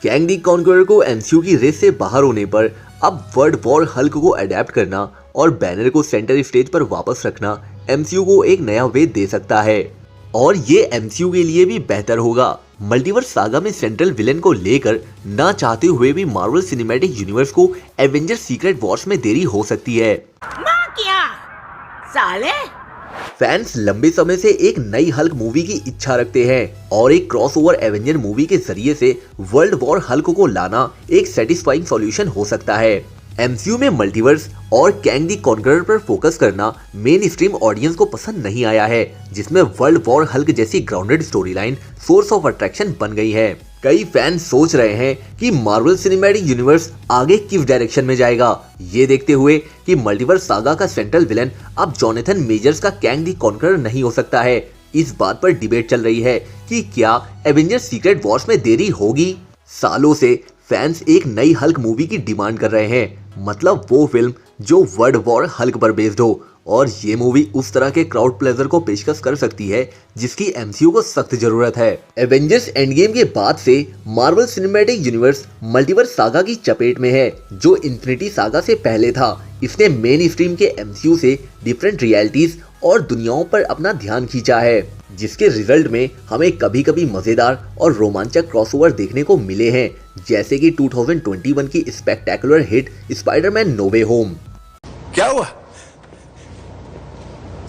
Kang the conqueror को MCU की race से बाहर होने पर अब वर्ल्ड वॉर हल्क को अडेप्ट करना और बैनर को सेंटर स्टेज पर वापस रखना एमसीयू को एक नया वे दे सकता है और ये एमसीयू के लिए भी बेहतर होगा। मल्टीवर्स सागा में सेंट्रल विलेन को लेकर ना चाहते हुए भी मार्वल सिनेमैटिक यूनिवर्स को एवेंजर्स सीक्रेट वॉर्स में देरी हो सकती है। माँ क्या साले? फैंस लंबे समय से एक नई हल्क मूवी की इच्छा रखते हैं और एक क्रॉसओवर एवेंजर मूवी के जरिए से वर्ल्ड वॉर हल्क को लाना एक सेटिस्फाइंग सॉल्यूशन हो सकता है। एमसीयू में मल्टीवर्स और कैंग द कॉन्करर पर फोकस करना मेन स्ट्रीम ऑडियंस को पसंद नहीं आया है, जिसमें वर्ल्ड वॉर हल्क जैसी grounded story line source of attraction बन गई है। कई फैंस सोच रहे हैं कि मार्वल सिनेमैटिक यूनिवर्स आगे किस डायरेक्शन में जाएगा, ये देखते हुए कि मल्टीवर्स सागा का सेंट्रल विलेन अब जोनाथन मेजर्स का कैंग द कॉन्करर नहीं हो सकता है। इस बात पर डिबेट चल रही है कि क्या एवेंजर्स सीक्रेट वॉर्स में देरी होगी। सालों से फैंस एक नई हल्क मूवी की डिमांड कर रहे हैं, मतलब वो फिल्म जो वर्ल्ड वॉर हल्क पर बेस्ड हो, और ये मूवी उस तरह के क्राउड प्लेजर को पेशकश कर सकती है जिसकी एमसीयू को सख्त जरूरत है। एवेंजर्स एंड गेम के बाद से Marvel cinematic universe multiverse saga की चपेट में है, जो इन्फिनिटी सागा से पहले था। इसने मेन स्ट्रीम के एमसीयू से डिफरेंट रियलिटीज और दुनियाओं पर अपना ध्यान खींचा है, जिसके रिजल्ट में हमें कभी कभी मजेदार और रोमांचक क्रॉसओवर देखने को मिले हैं, जैसे कि 2021 की स्पेक्टेकुलर हिट स्पाइडरमैन नो वे होम। क्या हुआ?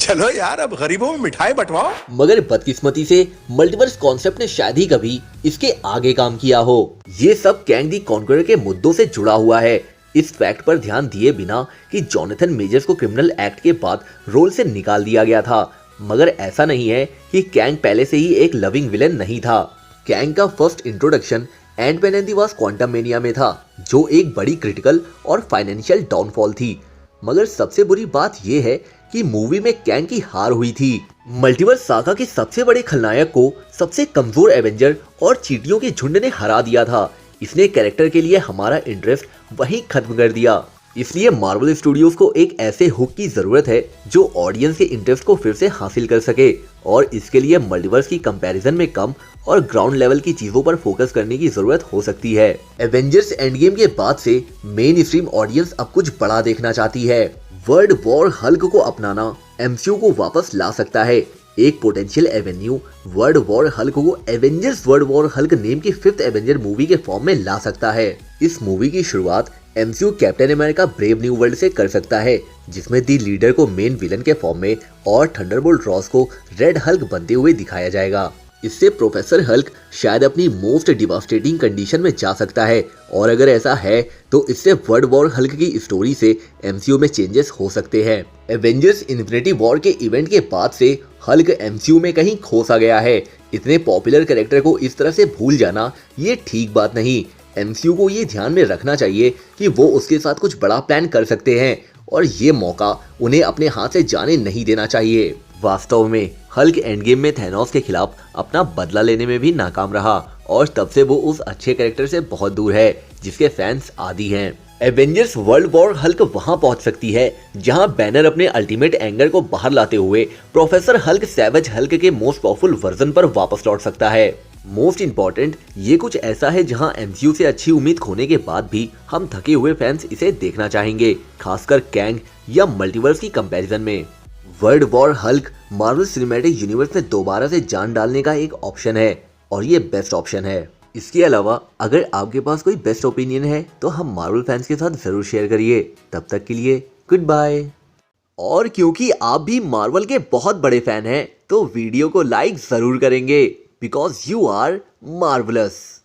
चलो यार, अब गरीबों में मिठाई बंटवाओ। मगर बदकिस्मती से मल्टीवर्स कॉन्सेप्ट ने शायद ही कभी इसके आगे काम किया हो। ये सब कैंग द कॉन्करर के मुद्दों से जुड़ा हुआ है, इस फैक्ट पर ध्यान दिए बिना कि जोनाथन मेजर्स को क्रिमिनल एक्ट के बाद रोल से निकाल दिया गया था। मगर ऐसा नहीं है कि कैंग पहले से ही एक लविंग विलेन नहीं था। कैंग का first introduction Ant Man and the Wasp Quantumania में था, जो एक बड़ी क्रिटिकल और फाइनेंशियल डाउनफॉल थी। मगर सबसे बुरी बात यह है कि मूवी में कैंग की हार हुई थी। मल्टीवर्स सागा के सबसे बड़े खलनायक को सबसे कमजोर एवेंजर और चींटियों के झुंड ने हरा दिया था। इसने कैरेक्टर के लिए हमारा इंटरेस्ट वहीं खत्म कर दिया। इसलिए मार्वल स्टूडियोज को एक ऐसे हुक की जरूरत है जो ऑडियंस के इंटरेस्ट को फिर से हासिल कर सके, और इसके लिए मल्टीवर्स की कंपैरिजन में कम और ग्राउंड लेवल की चीजों पर फोकस करने की जरूरत हो सकती है। एवेंजर्स एंड गेम के बाद से मेन स्ट्रीम ऑडियंस अब कुछ बड़ा देखना चाहती है। वर्ल्ड वॉर हल्क को अपनाना एमसीयू को वापस ला सकता है। एक potential avenue World War Hulk को Avengers World War Hulk name की 5th एवेंजर मूवी के फॉर्म में ला सकता है। इस मूवी की शुरुआत MCU captain America brave new world से कर सकता है, जिसमें दी लीडर को मेन विलन के फॉर्म में और थंडरबोल्ट रॉस को रेड हल्क बनते हुए दिखाया जाएगा। इससे प्रोफेसर हल्क शायद अपनी मोस्ट डिवास्टेटिंग कंडीशन में जा सकता है, और अगर ऐसा है तो इससे वर्ल्ड वॉर हल्क की स्टोरी से एमसीयू में चेंजेस हो सकते हैं। एवेंजर्स इन्फिनिटी वॉर के इवेंट के बाद से हल्क एमसीयू में कहीं खो सा गया है। इतने पॉपुलर कैरेक्टर को इस तरह से भूल जाना ये ठीक बात नहीं। एमसीयू को ये ध्यान में रखना चाहिए कि वो उसके साथ कुछ बड़ा प्लान कर सकते हैं, और ये मौका उन्हें अपने हाथ से जाने नहीं देना चाहिए। वास्तव में हल्क एंड गेम में थैनोस के खिलाफ अपना बदला लेने में भी नाकाम रहा, और तब से वो उस अच्छे कैरेक्टर से बहुत दूर है जिसके फैंस आदी हैं। एवेंजर्स वर्ल्ड वॉर हल्क वहां पहुंच सकती है जहां बैनर अपने अल्टीमेट एंगर को बाहर लाते हुए प्रोफेसर हल्क सैवेज हल्क के मोस्ट पावरफुल वर्जन पर वापस लौट सकता है। मोस्ट इम्पोर्टेंट, ये कुछ ऐसा है जहां एमसीयू से अच्छी उम्मीद खोने के बाद भी हम थके हुए फैंस इसे देखना चाहेंगे, खासकर कैंग या मल्टीवर्स की कंपैरिजन में। World War Hulk Marvel cinematic universe में दोबारा से जान डालने का एक ऑप्शन है, और ये बेस्ट ऑप्शन है। इसके अलावा अगर आपके पास कोई बेस्ट ओपिनियन है तो हम मार्वल फैंस के साथ जरूर शेयर करिए। तब तक के लिए गुड बाय। और क्योंकि आप भी मार्वल के बहुत बड़े फैन हैं तो वीडियो को लाइक जरूर करेंगे, बिकॉज यू आर मार्वलस।